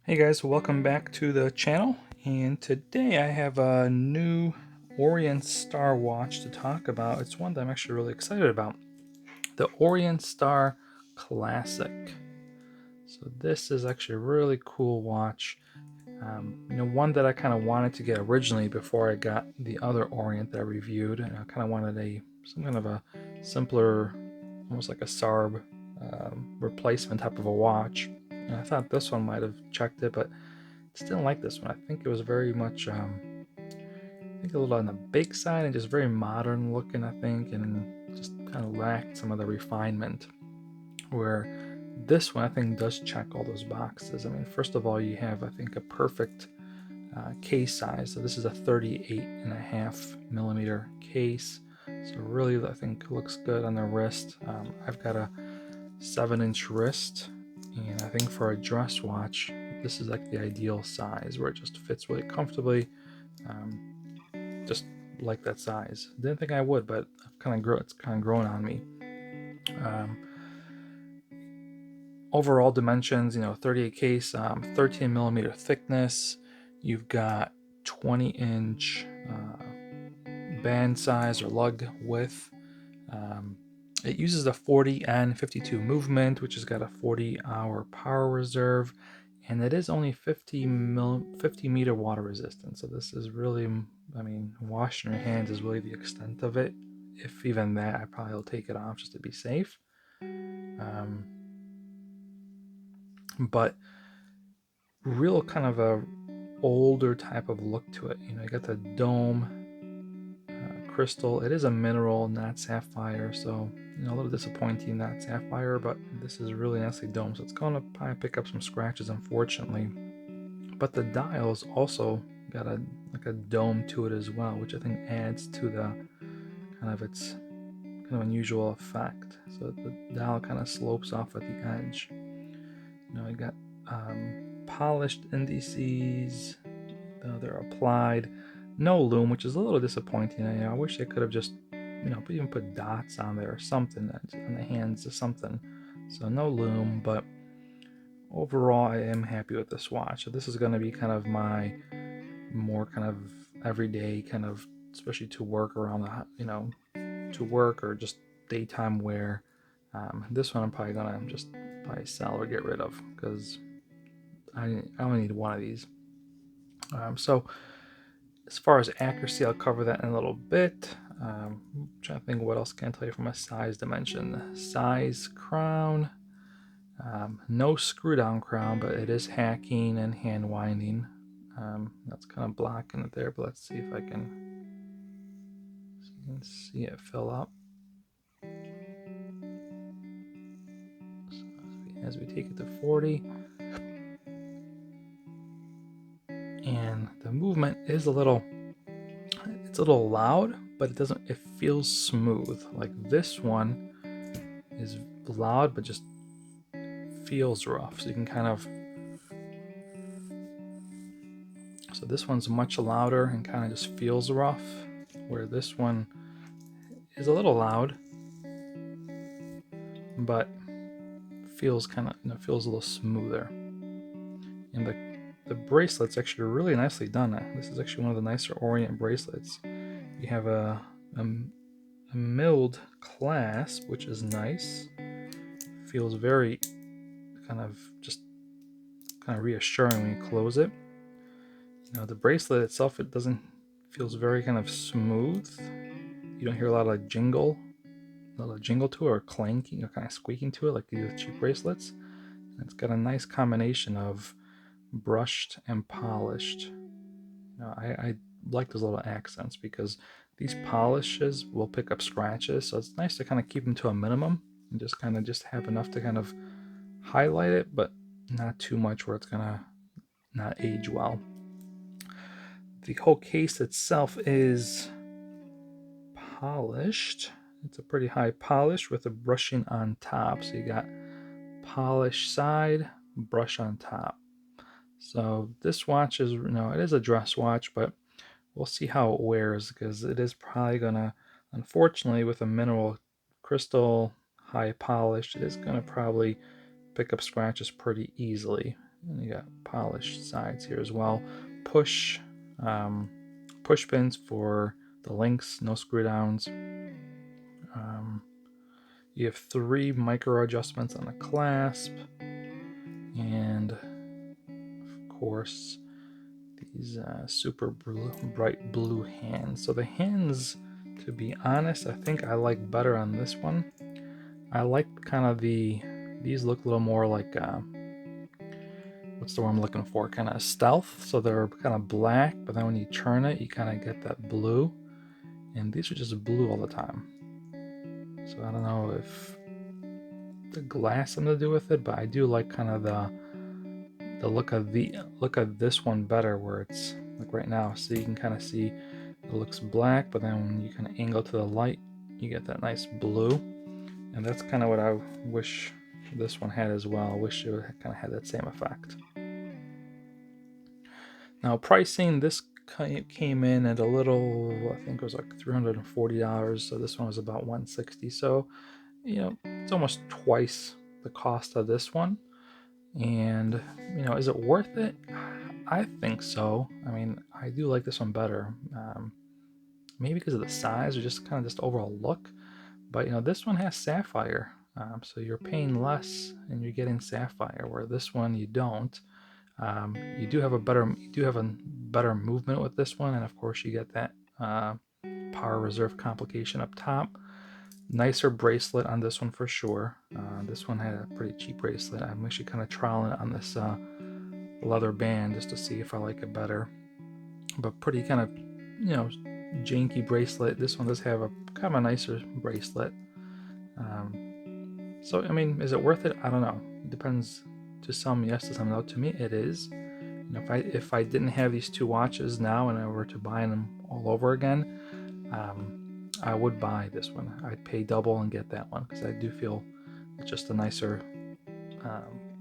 Hey guys, welcome back to the channel, and today I have a new Orient Star watch to talk about. It's one that I'm actually really excited about. The Orient Star Classic. So this is actually a really cool watch. One that I kind of wanted to get originally before I got the other Orient that I reviewed, and I kind of wanted some kind of a simpler, almost like a SARB replacement type of a watch. And I thought this one might have checked it, but just didn't like this one. I think it was very much, I think a little on the big side and just very modern looking, I think, and just kind of lacked some of the refinement. Where this one, I think, does check all those boxes. I mean, first of all, you have, I think, a perfect case size. So this is a 38.5 millimeter case. So really, I think looks good on the wrist. I've got a 7-inch wrist, and I think for a dress watch, this is like the ideal size where it just fits really comfortably. Just like that size. Didn't think I would, but it's kind of grown on me. Overall dimensions, 38 case, 13 millimeter thickness. You've got 20-inch band size or lug width. It uses the 40N52 movement, which has got a 40-hour power reserve, and it is only 50 meter water resistant. So this is really, I mean, washing your hands is really the extent of it. If even that, I probably will take it off just to be safe. But real kind of a older type of look to it. You got the dome crystal. It is a mineral, not sapphire, so a little disappointing, not sapphire, but this is really nicely domed, so it's going to probably pick up some scratches, unfortunately. But the dial's also got a dome to it as well, which I think adds to the kind of its kind of unusual effect. So the dial kind of slopes off at the edge. I got polished indices. They're applied. No loom, which is a little disappointing. I wish they could have just, even put dots on there or something on the hands or something. So no loom, but overall, I am happy with this watch. So this is going to be kind of my more kind of everyday kind of, especially to work around the, to work or just daytime wear. This one I'm probably gonna just probably sell or get rid of because I only need one of these. So as far as accuracy, I'll cover that in a little bit. I'm trying to think what else can I tell you from a size dimension. Size crown, no screw down crown, but it is hacking and hand winding. That's kind of blocking it there, but let's see if I can, so you can see it fill up. So as we take it to 40, and the movement is it's a little loud, but it feels smooth. Like this one is loud, but just feels rough. So you can kind of, so this one's much louder and kind of just feels rough, where this one is a little loud, but feels kind of, feels a little smoother. And the bracelet's actually really nicely done. This is actually one of the nicer Orient bracelets. You have a milled clasp, which is nice. Feels very kind of reassuring when you close it. The bracelet itself, it feels very kind of smooth. You don't hear a lot of jingle to it, or clanking or kind of squeaking to it like you do with cheap bracelets. And it's got a nice combination of brushed and polished. I like those little accents because these polishes will pick up scratches, so it's nice to kind of keep them to a minimum and just have enough to kind of highlight it, but not too much where it's gonna not age well. The whole case itself is polished. It's a pretty high polish with a brushing on top. So you got polish side, brush on top. So this watch is, it is a dress watch, but we'll see how it wears because it is probably gonna, unfortunately, with a mineral crystal high polished, it is gonna probably pick up scratches pretty easily. And you got polished sides here as well. Push pins for the links, no screw downs. You have 3 micro adjustments on the clasp, and of course these super bright blue hands. So the hands, to be honest, I think I like better on this one. I like kind of these look a little more like what's the word I'm looking for? Kind of stealth. So they're kind of black, but then when you turn it, you kind of get that blue. And these are just blue all the time. So I don't know if the glass something to do with it, but I do like kind of the look of this one better, where it's like right now. So you can kind of see it looks black, but then when you kind of angle to the light, you get that nice blue. And that's kind of what I wish this one had as well. I wish it kind of had that same effect. Now pricing, this came in at a little, I think it was like $340. So this one was about $160. So, you know, it's almost twice the cost of this one. And, you know, is it worth it? I think so. I mean, I do like this one better. Maybe because of the size or just kind of just overall look. But, you know, this one has sapphire. So you're paying less and you're getting sapphire, where this one you don't. You do have a better movement with this one, and of course you get that power reserve complication up top. Nicer bracelet on this one for sure. This one had a pretty cheap bracelet. I'm actually kind of trialing it on this leather band just to see if I like it better. But pretty kind of, you know, janky bracelet. This one does have a kind of a nicer bracelet. So I mean, is it worth it? I don't know. It depends. To some, yes. To some, no. To me, it is. You know, if I didn't have these 2 watches now and I were to buy them all over again, I would buy this one. I'd pay double and get that one, because I do feel it's just a nicer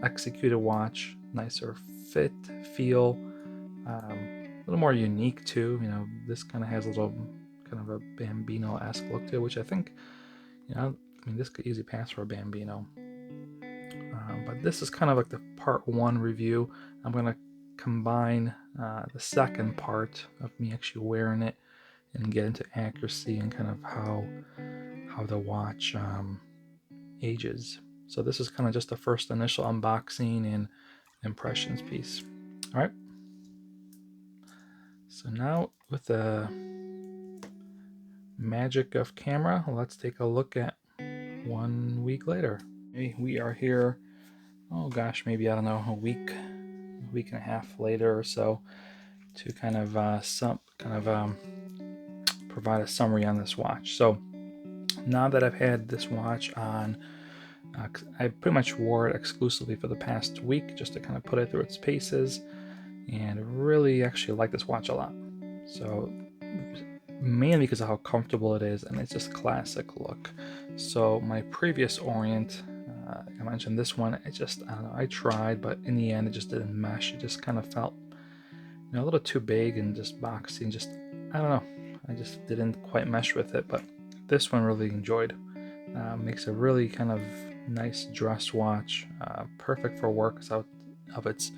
executed watch, nicer fit, feel, a little more unique too. You know, this kind of has a little kind of a Bambino-esque look to it, which I think, you know, I mean, this could easily pass for a Bambino. But this is kind of like the part 1 review. I'm going to combine the second part of me actually wearing it and get into accuracy and kind of how the watch ages. So this is kind of just the first initial unboxing and impressions piece. All right. So now, with the magic of camera, let's take a look at 1 week later. We are here, oh gosh, maybe, I don't know, a week and a half later or so, to kind of provide a summary on this watch. So now that I've had this watch on, I pretty much wore it exclusively for the past week, just to kind of put it through its paces, and really actually like this watch a lot. So mainly because of how comfortable it is, and it's just classic look. So my previous Orient, I mentioned this one, I don't know, I tried, but in the end it just didn't mesh. It just kind of felt, you know, a little too big and just boxy, and just, I don't know, I just didn't quite mesh with it. But this one really enjoyed. Makes a really kind of nice dress watch, perfect for work because of its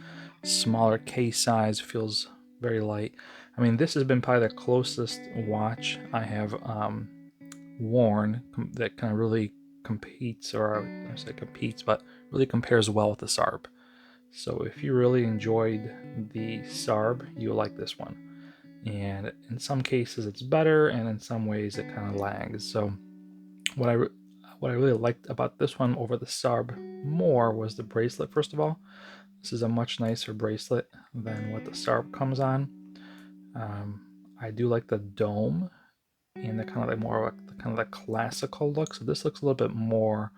smaller case size, feels very light. I mean, this has been probably the closest watch I have worn that kind of really competes, or I say competes, but really compares well with the SARB. So if you really enjoyed the SARB, you'll like this one. And in some cases it's better, and in some ways it kind of lags. So what I really liked about this one over the SARB more was the bracelet. First of all, this is a much nicer bracelet than what the SARB comes on. I do like the dome and the kind of like more like the kind of the classical look. So this looks a little bit more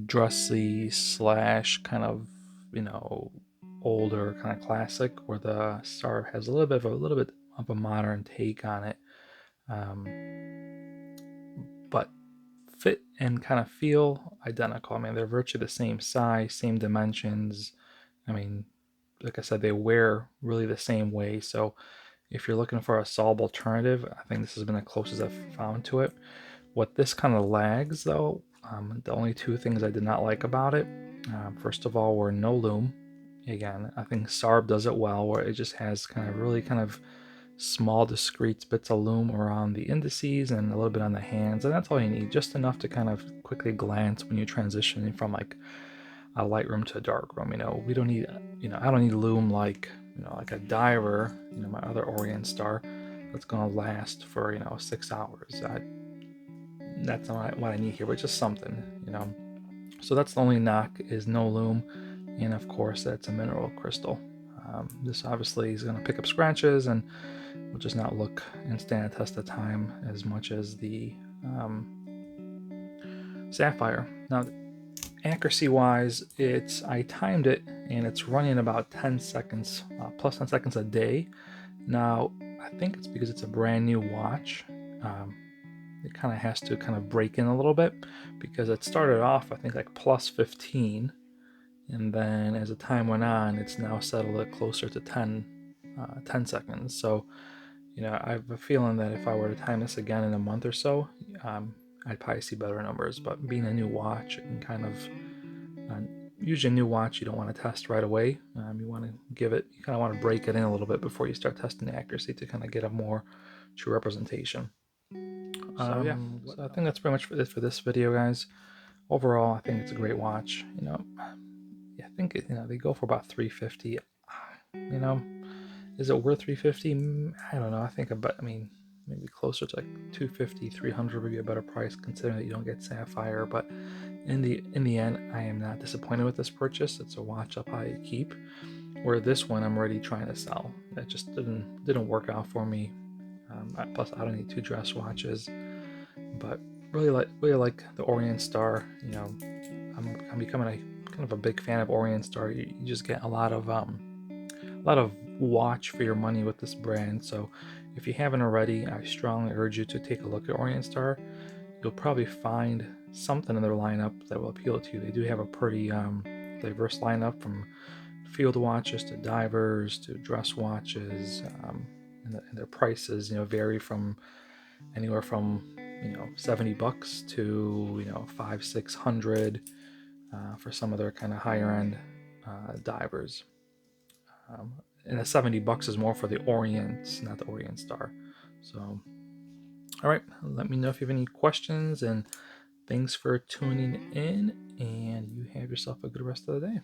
dressy slash kind of, you know, older kind of classic, where the SARB has a little bit of a modern take on it. But fit and kind of feel identical. I mean, they're virtually the same size, same dimensions. I mean, like I said, they wear really the same way. So if you're looking for a SARB alternative, I think this has been the closest I've found to it. What this kind of lags, though, the only 2 things I did not like about it, first of all, were no loom. Again, I think SARB does it well, where it just has kind of really kind of small discrete bits of lume around the indices and a little bit on the hands, and that's all you need, just enough to kind of quickly glance when you're transitioning from like a light room to a dark room. We don't need, I don't need lume like, like a diver, my other Orient Star that's gonna last for 6 hours. That's not what I need here, but just something. So that's the only knock, is no lume, and of course that's a mineral crystal. This obviously is going to pick up scratches and will just not look and stand a test of time as much as the sapphire. Now, accuracy wise, I timed it and it's running about 10 seconds, plus 10 seconds a day. Now, I think it's because it's a brand new watch. It kind of has to kind of break in a little bit, because it started off, I think, like plus 15, and then as the time went on, it's now settled at closer to 10 seconds. So, I have a feeling that if I were to time this again in a month or so, I'd probably see better numbers. But being a new watch, and kind of usually a new watch, you don't want to test right away. You want to you kind of want to break it in a little bit before you start testing the accuracy, to kind of get a more true representation. So I think that's pretty much it for this video, guys. Overall, I think it's a great watch. I think they go for about $350. Is it worth $350? I don't know. I think maybe closer to like $250, $300 would be a better price, considering that you don't get sapphire. But in the end, I am not disappointed with this purchase. It's a watch I'll probably keep. Where this one, I'm already trying to sell. That just didn't work out for me. Plus, I don't need two dress watches. But really like the Orient Star. I'm becoming a kind of a big fan of Orient Star. You just get a lot of watch for your money with this brand. So if you haven't already, I strongly urge you to take a look at Orient Star. You'll probably find something in their lineup that will appeal to you. They do have a pretty diverse lineup, from field watches to divers to dress watches, and their prices vary from anywhere from $70 to $500-600 for some of their kind of higher end divers. And the $70 is more for the Orient, not the Orient Star. So, all right, let me know if you have any questions, and thanks for tuning in, and you have yourself a good rest of the day.